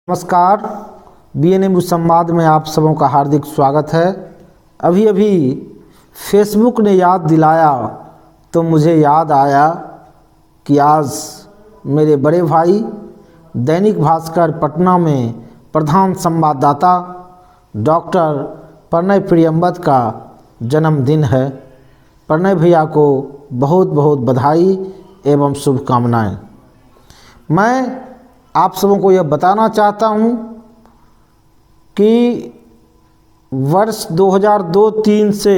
नमस्कार। BNMU संवाद में आप सबों का हार्दिक स्वागत है। अभी अभी फेसबुक ने याद दिलाया तो मुझे याद आया कि आज मेरे बड़े भाई दैनिक भास्कर पटना में प्रधान संवाददाता डॉक्टर प्रणय प्रियंवत का जन्मदिन है। प्रणय भैया को बहुत बहुत बधाई एवं शुभकामनाएं। मैं आप सबों को यह बताना चाहता हूँ कि वर्ष 2002-03 से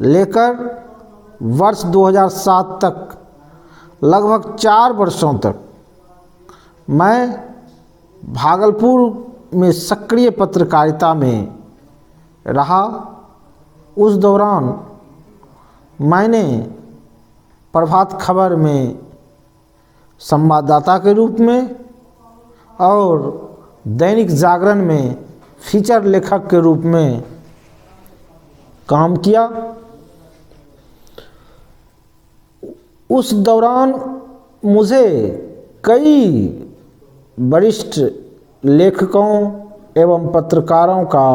लेकर वर्ष 2007 तक लगभग 4 वर्षों तक मैं भागलपुर में सक्रिय पत्रकारिता में रहा। उस दौरान मैंने प्रभात खबर में संवाददाता के रूप में और दैनिक जागरण में फीचर लेखक के रूप में काम किया। उस दौरान मुझे कई वरिष्ठ लेखकों एवं पत्रकारों का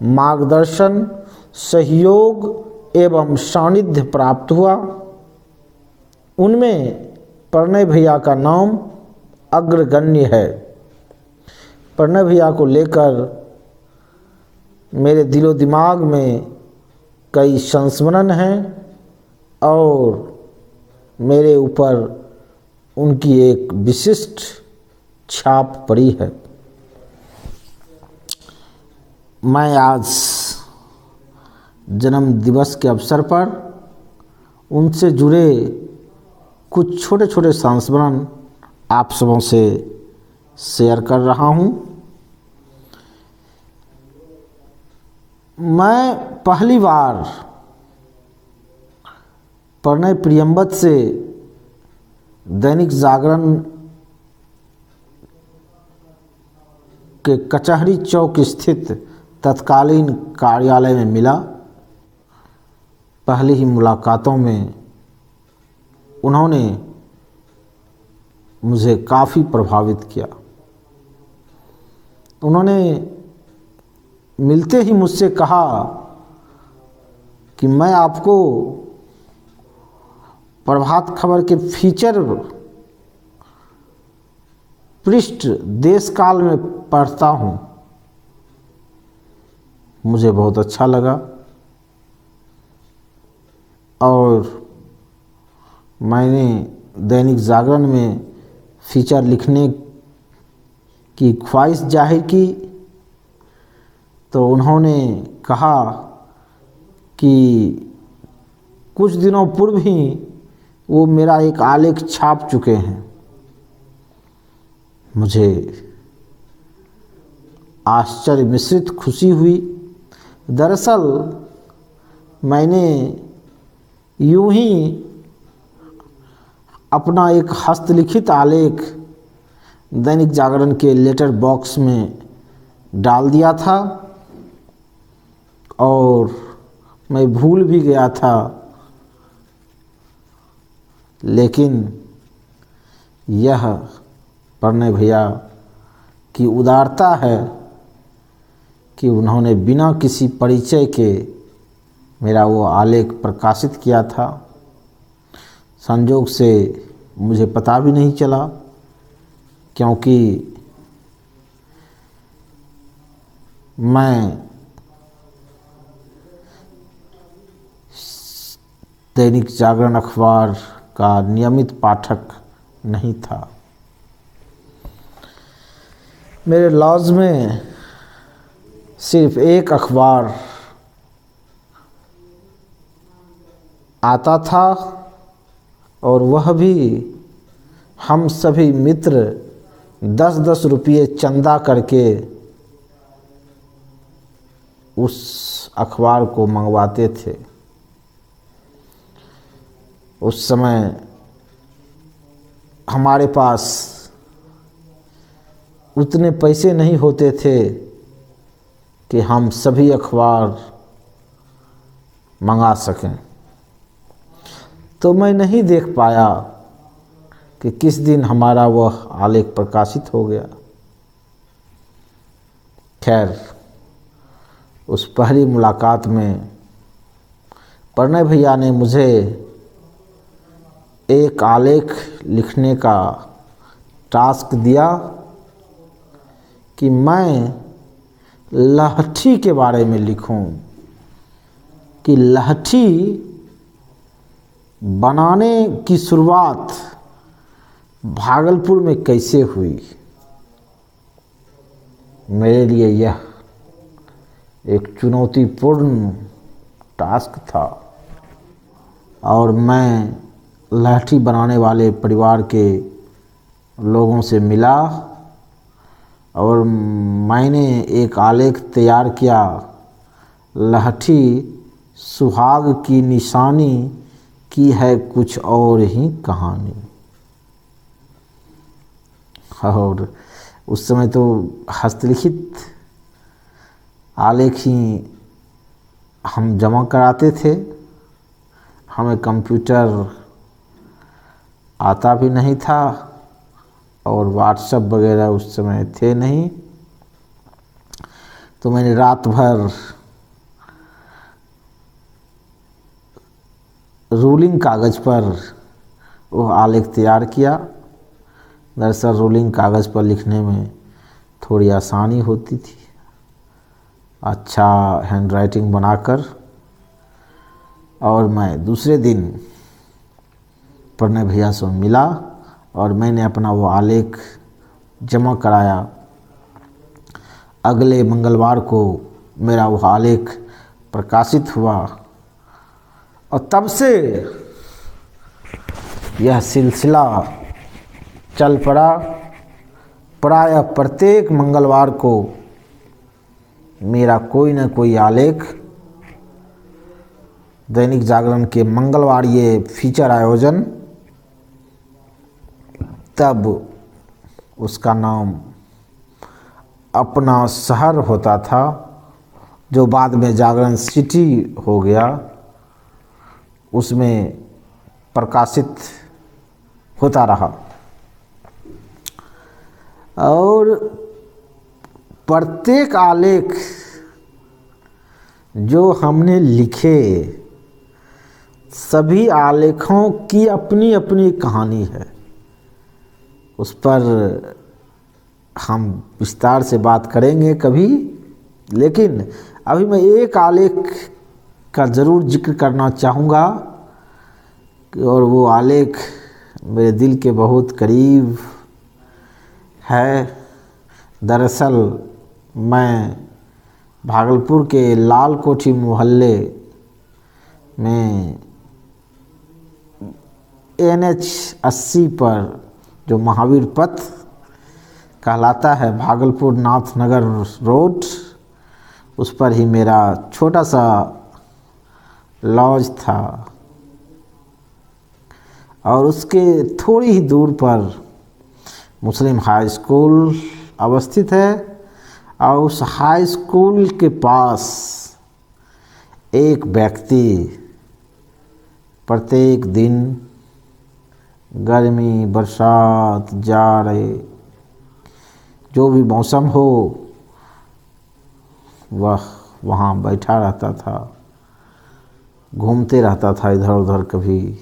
मार्गदर्शन, सहयोग एवं सानिध्य प्राप्त हुआ। उनमें प्रणय भैया का नाम अग्रगण्य है। प्रणय भैया को लेकर मेरे दिलो दिमाग में कई संस्मरण हैं और मेरे ऊपर उनकी एक विशिष्ट छाप पड़ी है। मैं आज जन्म दिवस के अवसर पर उनसे जुड़े कुछ छोटे छोटे संस्मरण आप सबों से शेयर कर रहा हूँ। मैं पहली बार प्रणय प्रियंवत से दैनिक जागरण के कचहरी चौक स्थित तत्कालीन कार्यालय में मिला। पहली ही मुलाकातों में उन्होंने मुझे काफ़ी प्रभावित किया। उन्होंने मिलते ही मुझसे कहा कि मैं आपको प्रभात खबर के फीचर पृष्ठ देश काल में पढ़ता हूँ। मुझे बहुत अच्छा लगा और मैंने दैनिक जागरण में फीचर लिखने की ख्वाहिश जाहिर की तो उन्होंने कहा कि कुछ दिनों पूर्व ही वो मेरा एक आलेख छाप चुके हैं। मुझे आश्चर्य मिश्रित खुशी हुई। दरअसल मैंने यूं ही अपना एक हस्तलिखित आलेख दैनिक जागरण के लेटर बॉक्स में डाल दिया था और मैं भूल भी गया था, लेकिन यह प्रणय भैया की उदारता है कि उन्होंने बिना किसी परिचय के मेरा वो आलेख प्रकाशित किया था। संजोग से मुझे पता भी नहीं चला क्योंकि मैं दैनिक जागरण अखबार का नियमित पाठक नहीं था। मेरे लॉज में सिर्फ एक अखबार आता था और वह भी हम सभी मित्र 10-10 रुपये चंदा करके उस अखबार को मंगवाते थे। उस समय हमारे पास उतने पैसे नहीं होते थे कि हम सभी अखबार मंगा सकें, तो मैं नहीं देख पाया कि किस दिन हमारा वह आलेख प्रकाशित हो गया। खैर, उस पहली मुलाकात में प्रणय भैया ने मुझे एक आलेख लिखने का टास्क दिया कि मैं लहठी के बारे में लिखूं, कि लहठी बनाने की शुरुआत भागलपुर में कैसे हुई। मेरे लिए यह एक चुनौतीपूर्ण टास्क था और मैं लहठी बनाने वाले परिवार के लोगों से मिला और मैंने एक आलेख तैयार किया, लहठी सुहाग की निशानी की है कुछ और ही कहानी। और उस समय तो हस्तलिखित आलेख ही हम जमा कराते थे, हमें कंप्यूटर आता भी नहीं था और व्हाट्सएप वगैरह उस समय थे नहीं। तो मैंने रात भर रूलिंग कागज़ पर वो आलेख तैयार किया। दरअसल रूलिंग कागज़ पर लिखने में थोड़ी आसानी होती थी, अच्छा हैंडराइटिंग बनाकर। और मैं दूसरे दिन प्रणय भैया से मिला और मैंने अपना वो आलेख जमा कराया। अगले मंगलवार को मेरा वो आलेख प्रकाशित हुआ और तब से यह सिलसिला चल पड़ा। प्रायः प्रत्येक मंगलवार को मेरा कोई न कोई आलेख दैनिक जागरण के मंगलवार ये फीचर आयोजन, तब उसका नाम अपना शहर होता था, जो बाद में जागरण सिटी हो गया, उसमें प्रकाशित होता रहा। और प्रत्येक आलेख जो हमने लिखे, सभी आलेखों की अपनी अपनी कहानी है। उस पर हम विस्तार से बात करेंगे कभी, लेकिन अभी मैं एक आलेख का ज़रूर जिक्र करना चाहूँगा और वो आलेख मेरे दिल के बहुत करीब है। दरअसल मैं भागलपुर के लाल कोठी मोहल्ले में NH 80 पर जो महावीर पथ कहलाता है, भागलपुर नाथनगर रोड, उस पर ही मेरा छोटा सा लॉज था और उसके थोड़ी ही दूर पर मुस्लिम हाई स्कूल अवस्थित है। और उस हाई स्कूल के पास एक व्यक्ति प्रत्येक दिन गर्मी, बरसात, जाड़े, जो भी मौसम हो, वह वहाँ बैठा रहता था, घूमते रहता था इधर उधर कभी।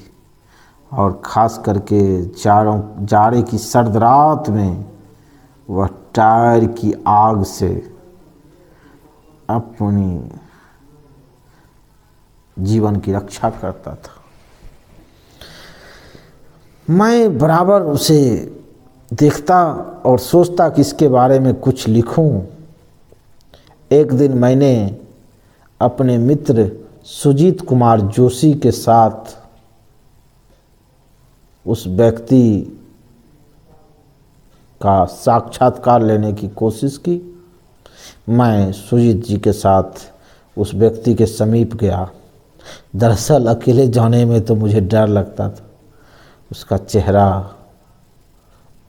और ख़ास करके जाड़े की सर्द रात में वह टायर की आग से अपनी जीवन की रक्षा करता था। मैं बराबर उसे देखता और सोचता कि इसके बारे में कुछ लिखूं। एक दिन मैंने अपने मित्र सुजीत कुमार जोशी के साथ उस व्यक्ति का साक्षात्कार लेने की कोशिश की। मैं सुजीत जी के साथ उस व्यक्ति के समीप गया। दरअसल अकेले जाने में तो मुझे डर लगता था। उसका चेहरा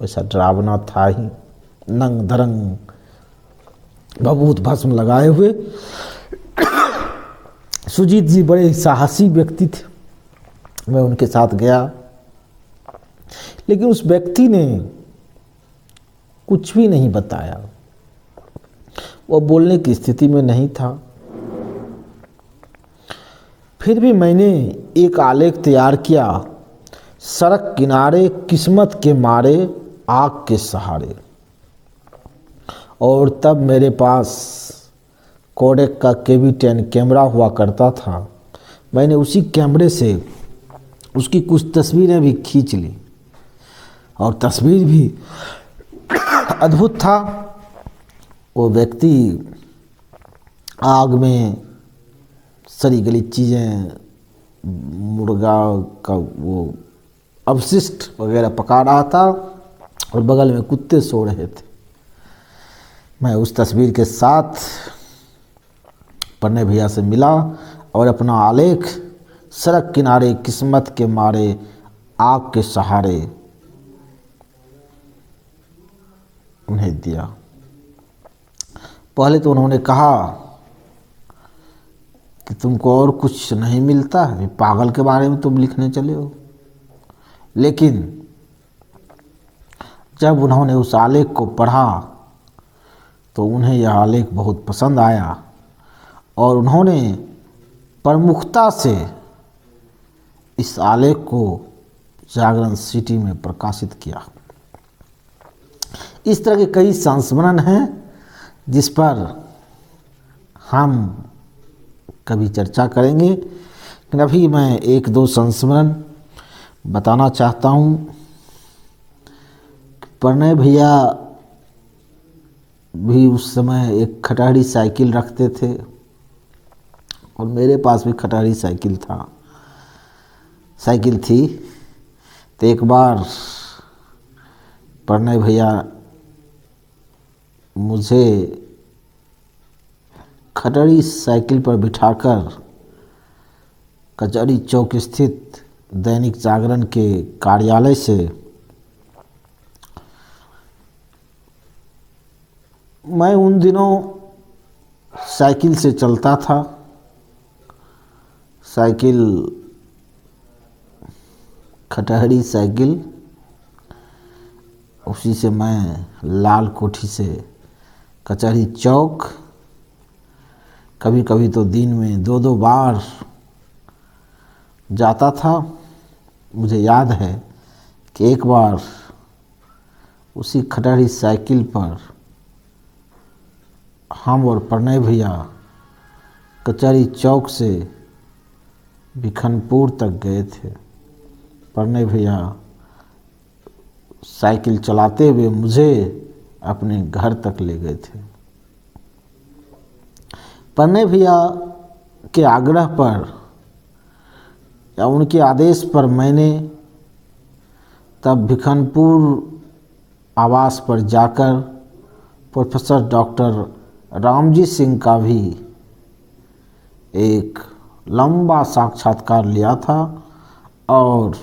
वैसा डरावना था ही, नंग धरंग भभूत भस्म लगाए हुए। सुजीत जी बड़े साहसी व्यक्ति थे। मैं उनके साथ गया, लेकिन उस व्यक्ति ने कुछ भी नहीं बताया। वह बोलने की स्थिति में नहीं था। फिर भी मैंने एक आलेख तैयार किया, सड़क किनारे किस्मत के मारे आग के सहारे। और तब मेरे पास कोडेक का KV10 कैमरा हुआ करता था। मैंने उसी कैमरे से उसकी कुछ तस्वीरें भी खींच ली और तस्वीर भी अद्भुत था। वो व्यक्ति आग में सड़ी गली चीज़ें, मुर्गा का वो अवशिष्ट वगैरह पका रहा था और बगल में कुत्ते सो रहे थे। मैं उस तस्वीर के साथ प्रणय भैया से मिला और अपना आलेख सड़क किनारे किस्मत के मारे आग के सहारे उन्हें दिया। पहले तो उन्होंने कहा कि तुमको और कुछ नहीं मिलता है, पागल के बारे में तुम लिखने चले हो। लेकिन जब उन्होंने उस आलेख को पढ़ा तो उन्हें यह आलेख बहुत पसंद आया और उन्होंने प्रमुखता से इस आलेख को जागरण सिटी में प्रकाशित किया। इस तरह के कई संस्मरण हैं जिस पर हम कभी चर्चा करेंगे, लेकिन अभी मैं एक दो संस्मरण बताना चाहता हूँ। प्रणय भैया भी उस समय एक खटारी साइकिल रखते थे और मेरे पास भी खटारी साइकिल थी। तो एक बार प्रणय भैया मुझे खटारी साइकिल पर बिठाकर कचहरी चौक स्थित दैनिक जागरण के कार्यालय से मैं उन दिनों साइकिल से चलता था। साइकिल खटहरी साइकिल, उसी से मैं लाल कोठी से कचहरी चौक, कभी कभी तो दिन में 2-2 बार जाता था। मुझे याद है कि एक बार उसी खटहरी साइकिल पर हम और प्रणय भैया कचहरी चौक से बिखनपुर तक गए थे। प्रणय भैया साइकिल चलाते हुए मुझे अपने घर तक ले गए थे। प्रणय भैया के आग्रह पर या उनके आदेश पर मैंने तब बिखनपुर आवास पर जाकर प्रोफेसर डॉक्टर रामजी सिंह का भी एक लंबा साक्षात्कार लिया था और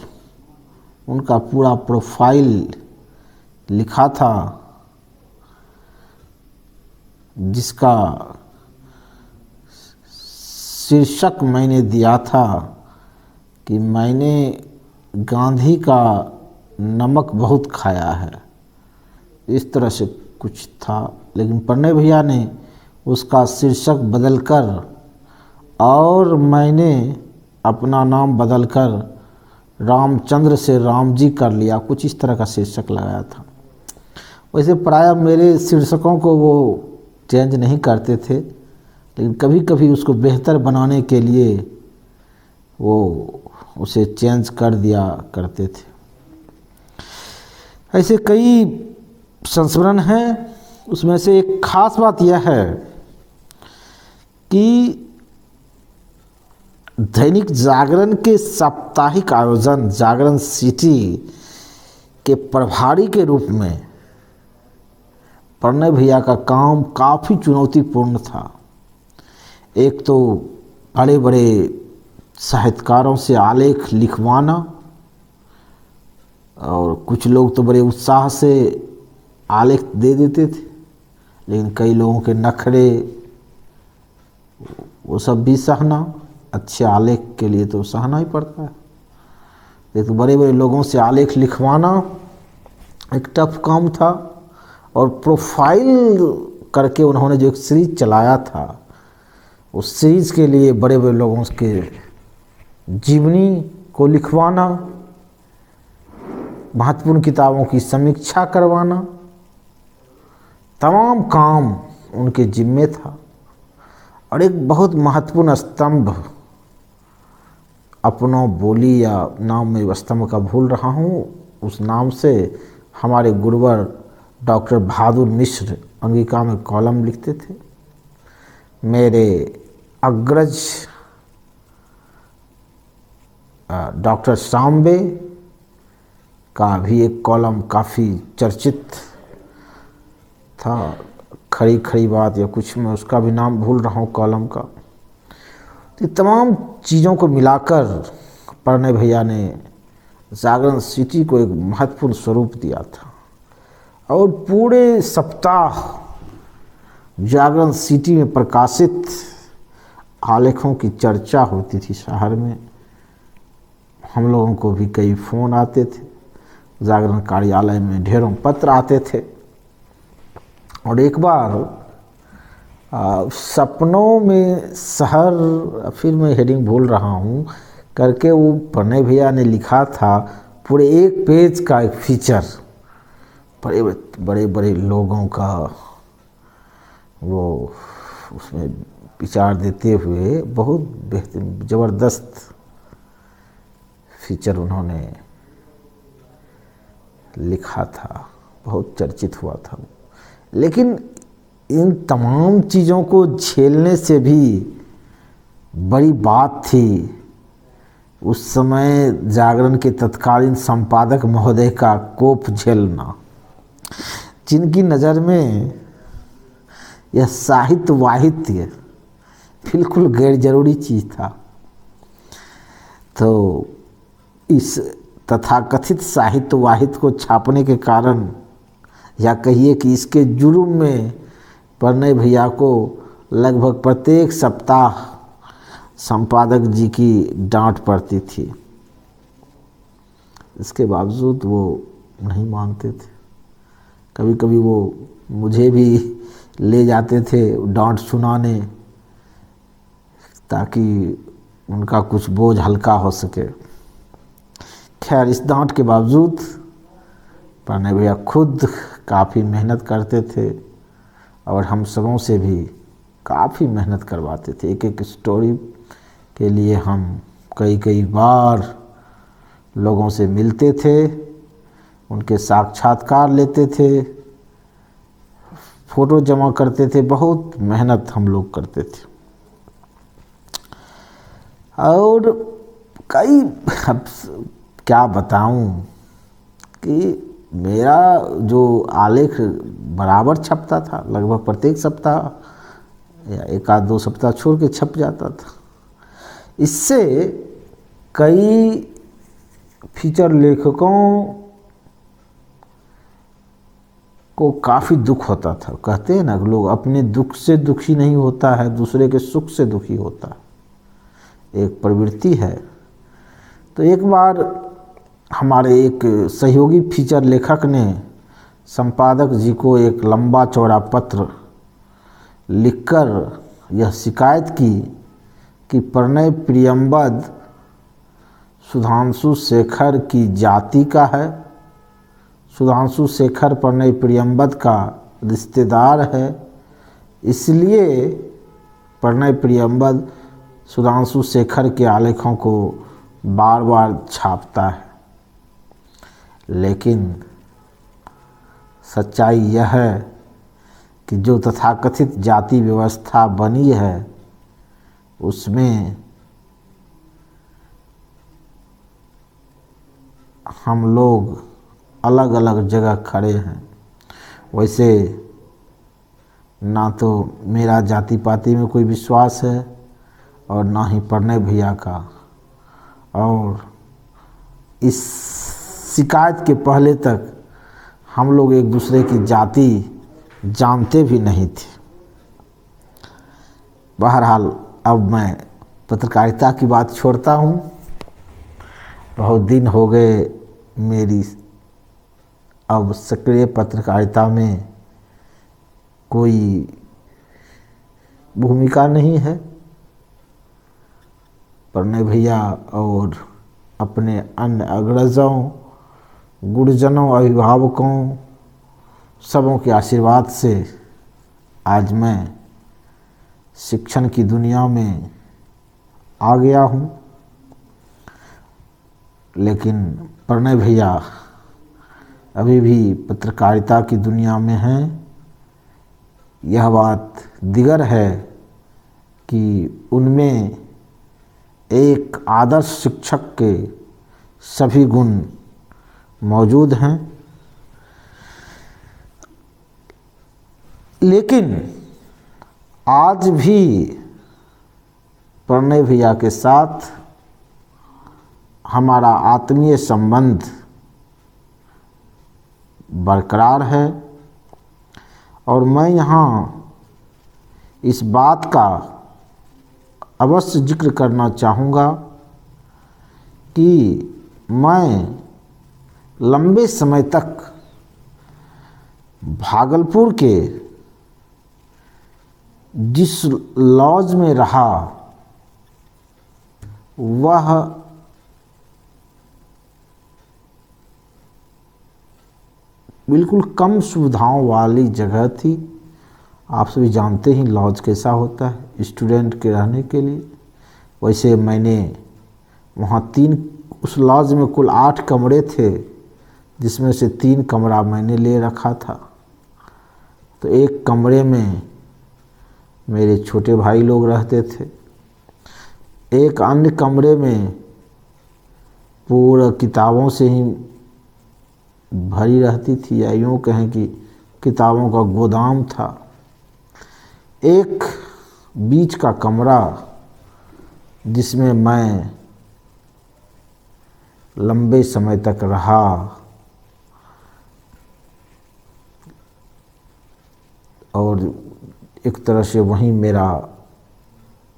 उनका पूरा प्रोफाइल लिखा था, जिसका शीर्षक मैंने दिया था कि मैंने गांधी का नमक बहुत खाया है। इस तरह से कुछ था, लेकिन प्रणय भैया ने उसका शीर्षक बदलकर और मैंने अपना नाम बदलकर रामचंद्र से राम जी कर लिया, कुछ इस तरह का शीर्षक लगाया था। वैसे प्रायः मेरे शीर्षकों को वो चेंज नहीं करते थे, लेकिन कभी कभी उसको बेहतर बनाने के लिए वो उसे चेंज कर दिया करते थे। ऐसे कई संस्मरण हैं। उसमें से एक खास बात यह है कि दैनिक जागरण के साप्ताहिक आयोजन जागरण सिटी के प्रभारी के रूप में प्रणय भैया का काम काफ़ी चुनौतीपूर्ण था। एक तो बड़े बड़े साहित्यकारों से आलेख लिखवाना, और कुछ लोग तो बड़े उत्साह से आलेख दे देते थे, लेकिन कई लोगों के नखरे वो सब भी सहना। अच्छे आलेख के लिए तो सहना ही पड़ता है। एक तो बड़े बड़े लोगों से आलेख लिखवाना एक टफ काम था, और प्रोफाइल करके उन्होंने जो एक सीरीज चलाया था, उस सीरीज के लिए बड़े बड़े लोगों के जीवनी को लिखवाना, महत्वपूर्ण किताबों की समीक्षा करवाना, तमाम काम उनके जिम्मे था। और एक बहुत महत्वपूर्ण स्तंभ, अपनों बोली या नाम में स्तंभ का भूल रहा हूँ, उस नाम से हमारे गुरुवर डॉक्टर बहादुर मिश्र अंगिका में कॉलम लिखते थे। मेरे अग्रज डॉक्टर सांबे का भी एक कॉलम काफ़ी चर्चित था, खरी खरी बात या कुछ, मैं उसका भी नाम भूल रहा हूँ कॉलम का। तो तमाम चीज़ों को मिलाकर प्रणय भैया ने जागरण सिटी को एक महत्वपूर्ण स्वरूप दिया था। और पूरे सप्ताह जागरण सिटी में प्रकाशित आलेखों की चर्चा होती थी शहर में। हम लोगों को भी कई फ़ोन आते थे, जागरण कार्यालय में ढेरों पत्र आते थे। और एक बार सपनों में शहर, फिर मैं हेडिंग भूल रहा हूँ करके, वो प्रणय भैया ने लिखा था पूरे एक पेज का एक फीचर, बड़े बड़े बड़े लोगों का वो उसमें विचार देते हुए बहुत बेहतरीन ज़बरदस्त फीचर उन्होंने लिखा था, बहुत चर्चित हुआ था। लेकिन इन तमाम चीज़ों को झेलने से भी बड़ी बात थी उस समय जागरण के तत्कालीन संपादक महोदय का कोप झेलना, जिनकी नज़र में यह साहित्य वाहित्य बिल्कुल गैर जरूरी चीज़ था। तो इस तथाकथित साहित्य वाहित्य को छापने के कारण, या कहिए कि इसके जुर्म में प्रणय भैया को लगभग प्रत्येक सप्ताह संपादक जी की डांट पड़ती थी। इसके बावजूद वो नहीं मानते थे। कभी कभी वो मुझे भी ले जाते थे डांट सुनाने, ताकि उनका कुछ बोझ हल्का हो सके। खैर, इस डांट के बावजूद प्रणय भैया खुद काफ़ी मेहनत करते थे और हम सबों से भी काफ़ी मेहनत करवाते थे। एक एक स्टोरी के लिए हम कई कई बार लोगों से मिलते थे, उनके साक्षात्कार लेते थे, फ़ोटो जमा करते थे, बहुत मेहनत हम लोग करते थे। और कई, अब क्या बताऊं कि मेरा जो आलेख बराबर छपता था, लगभग प्रत्येक सप्ताह या एक आध दो सप्ताह छोड़ के छप जाता था। इससे कई फीचर लेखकों को काफ़ी दुख होता था। कहते हैं ना, लोग अपने दुख से दुखी नहीं होता है, दूसरे के सुख से दुखी होता है, एक प्रवृत्ति है। तो एक बार हमारे एक सहयोगी फीचर लेखक ने संपादक जी को एक लंबा चौड़ा पत्र लिखकर यह शिकायत की कि प्रणय प्रियंवद सुधांशु शेखर की जाति का है, सुधांशु शेखर प्रणय प्रियंवद का रिश्तेदार है, इसलिए प्रणय प्रियंवद सुधांशु शेखर के आलेखों को बार बार छापता है। लेकिन सच्चाई यह है कि जो तथाकथित जाति व्यवस्था बनी है उसमें हम लोग अलग अलग जगह खड़े हैं। वैसे ना तो मेरा जाति पाति में कोई विश्वास है और ना ही प्रणय भैया का। और इस शिकायत के पहले तक हम लोग एक दूसरे की जाति जानते भी नहीं थे। बहरहाल, अब मैं पत्रकारिता की बात छोड़ता हूँ। बहुत दिन हो गए मेरी अब सक्रिय पत्रकारिता में कोई भूमिका नहीं है। प्रणय भैया और अपने अन्य अग्रजों, गुरुजनों, अभिभावकों सबों के आशीर्वाद से आज मैं शिक्षण की दुनिया में आ गया हूँ। लेकिन प्रणय भैया अभी भी पत्रकारिता की दुनिया में हैं। यह बात दिगर है कि उनमें एक आदर्श शिक्षक के सभी गुण मौजूद हैं। लेकिन आज भी प्रणय भैया के साथ हमारा आत्मीय संबंध बरकरार है और मैं यहाँ इस बात का अवश्य जिक्र करना चाहूँगा कि मैं लंबे समय तक भागलपुर के जिस लॉज में रहा वह बिल्कुल कम सुविधाओं वाली जगह थी। आप सभी जानते ही लॉज कैसा होता है स्टूडेंट के रहने के लिए। वैसे मैंने वहाँ उस लॉज में कुल 8 कमरे थे, जिसमें से 3 कमरा मैंने ले रखा था। तो एक कमरे में मेरे छोटे भाई लोग रहते थे, एक अन्य कमरे में पूरा किताबों से ही भरी रहती थी, या यूँ कहें कि किताबों का गोदाम था। एक बीच का कमरा जिसमें मैं लंबे समय तक रहा और एक तरह से वहीं मेरा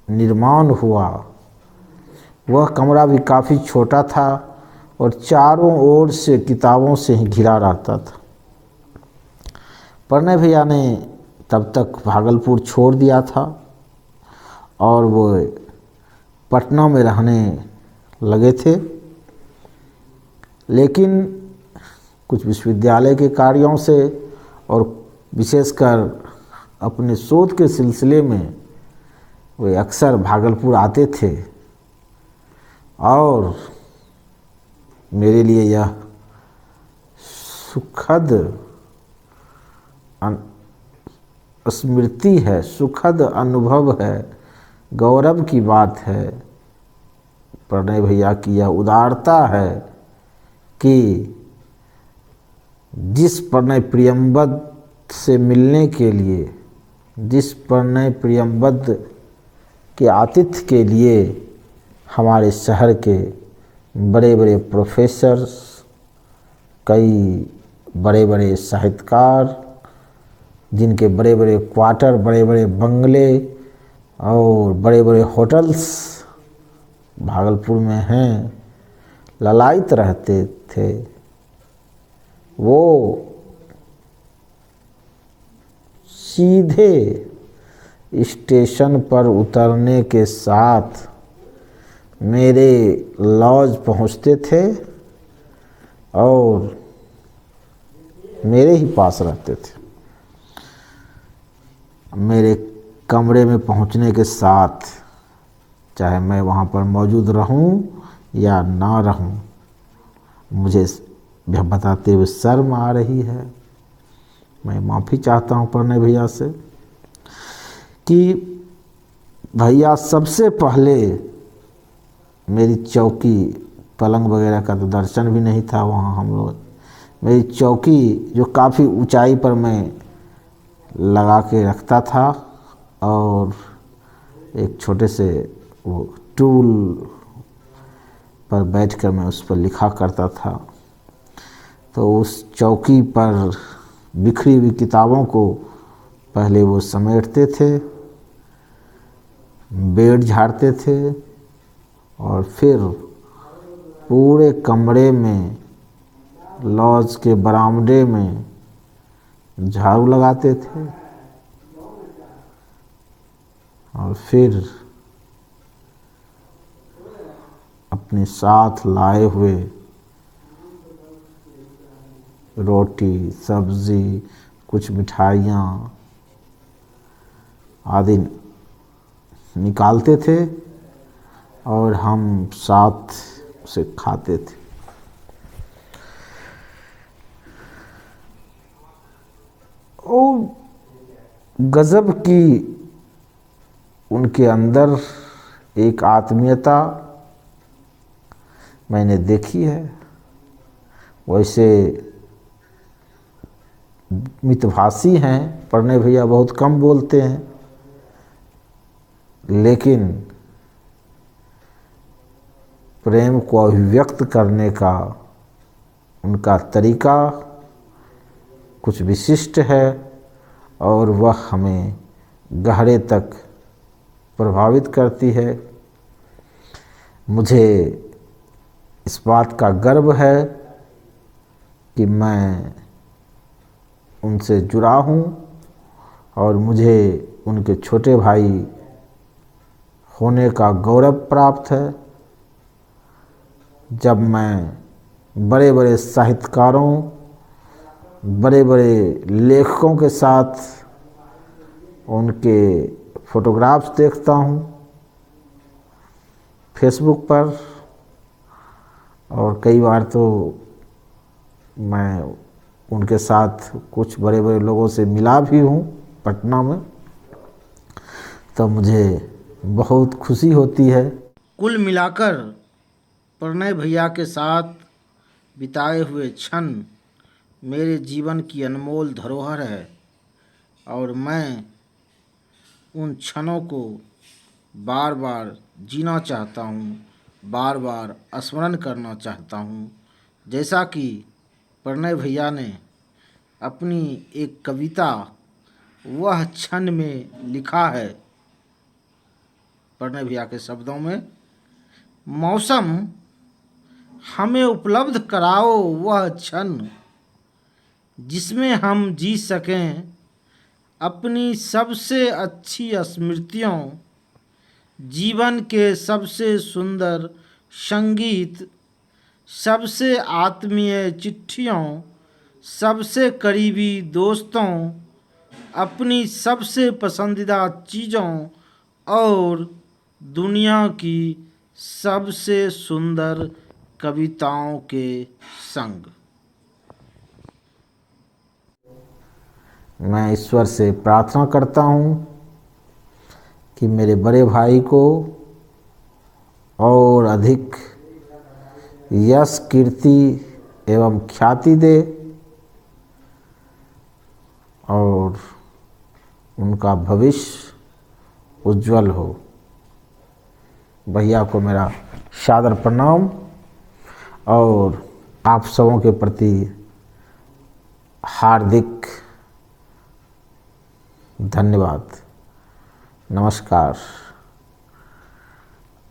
निर्माण हुआ। वह कमरा भी काफ़ी छोटा था और चारों ओर से किताबों से ही घिरा रहता था। प्रणय भैया ने तब तक भागलपुर छोड़ दिया था और वो पटना में रहने लगे थे। लेकिन कुछ विश्वविद्यालय के कार्यों से और विशेषकर अपने शोध के सिलसिले में वे अक्सर भागलपुर आते थे और मेरे लिए यह सुखद स्मृति है, सुखद अनुभव है, गौरव की बात है। प्रणय भैया की यह उदारता है कि जिस प्रणय प्रियंवद से मिलने के लिए, जिस प्रणय प्रियंवद के आतिथ्य के लिए हमारे शहर के बड़े बड़े प्रोफेसर्स, कई बड़े बड़े साहित्यकार, जिनके बड़े बड़े क्वार्टर, बड़े बड़े बंगले और बड़े बड़े होटल्स भागलपुर में हैं, ललायत रहते थे, वो सीधे स्टेशन पर उतरने के साथ मेरे लॉज पहुंचते थे और मेरे ही पास रहते थे। मेरे कमरे में पहुंचने के साथ चाहे मैं वहां पर मौजूद रहूं या ना रहूं, मुझे यह बताते हुए शर्म आ रही है, मैं माफ़ी चाहता हूं प्रणय भैया से कि भैया सबसे पहले मेरी चौकी, पलंग वगैरह का तो दर्शन भी नहीं था वहाँ हम लोग, मेरी चौकी जो काफ़ी ऊंचाई पर मैं लगा के रखता था और एक छोटे से वो टूल पर बैठकर मैं उस पर लिखा करता था। तो उस चौकी पर बिखरी हुई किताबों को पहले वो समेटते थे, बेड झाड़ते थे और फिर पूरे कमरे में, लॉज के बरामदे में झाड़ू लगाते थे और फिर अपने साथ लाए हुए रोटी, सब्जी, कुछ मिठाइयाँ आदि निकालते थे और हम साथ उसे खाते थे। ओ गजब की उनके अंदर एक आत्मीयता मैंने देखी है। वैसे मितभाषी हैं, प्रणय भैया बहुत कम बोलते हैं, लेकिन प्रेम को अभिव्यक्त करने का उनका तरीका कुछ विशिष्ट है और वह हमें गहरे तक प्रभावित करती है। मुझे इस बात का गर्व है कि मैं उनसे जुड़ा हूँ और मुझे उनके छोटे भाई होने का गौरव प्राप्त है। जब मैं बड़े बड़े साहित्यकारों, बड़े बड़े लेखकों के साथ उनके फोटोग्राफ्स देखता हूँ फेसबुक पर, और कई बार तो मैं उनके साथ कुछ बड़े बड़े लोगों से मिला भी हूँ पटना में, तो मुझे बहुत खुशी होती है। कुल मिलाकर प्रणय भैया के साथ बिताए हुए क्षण मेरे जीवन की अनमोल धरोहर है और मैं उन क्षणों को बार बार जीना चाहता हूँ, बार बार स्मरण करना चाहता हूँ। जैसा कि प्रणय भैया ने अपनी एक कविता वह क्षण में लिखा है, प्रणय भैया के शब्दों में, मौसम हमें उपलब्ध कराओ वह क्षण जिसमें हम जी सकें अपनी सबसे अच्छी स्मृतियों, जीवन के सबसे सुंदर संगीत, सबसे आत्मीय चिट्ठियों, सबसे करीबी दोस्तों, अपनी सबसे पसंदीदा चीज़ों और दुनिया की सबसे सुंदर कविताओं के संग। मैं ईश्वर से प्रार्थना करता हूँ कि मेरे बड़े भाई को और अधिक यश, कीर्ति एवं ख्याति दे और उनका भविष्य उज्जवल हो। भैया को मेरा सादर प्रणाम और आप सबों के प्रति हार्दिक धन्यवाद। नमस्कार।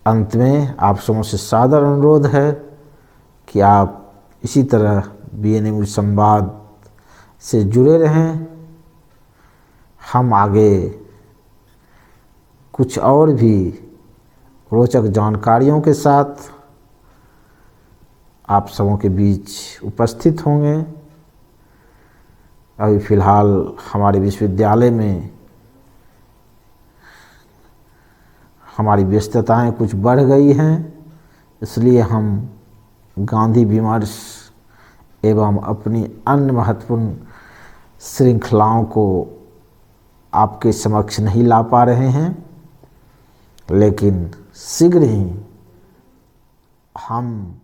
अंत में आप सबों से सादर अनुरोध है कि आप इसी तरह बीएनए न्यूज़ संवाद से जुड़े रहें। हम आगे कुछ और भी रोचक जानकारियों के साथ आप सबों के बीच उपस्थित होंगे। अभी फ़िलहाल हमारे विश्वविद्यालय में हमारी व्यस्तताएं कुछ बढ़ गई हैं, इसलिए हम गांधी विमर्श एवं अपनी अन्य महत्वपूर्ण श्रृंखलाओं को आपके समक्ष नहीं ला पा रहे हैं, लेकिन शीघ्र ही हम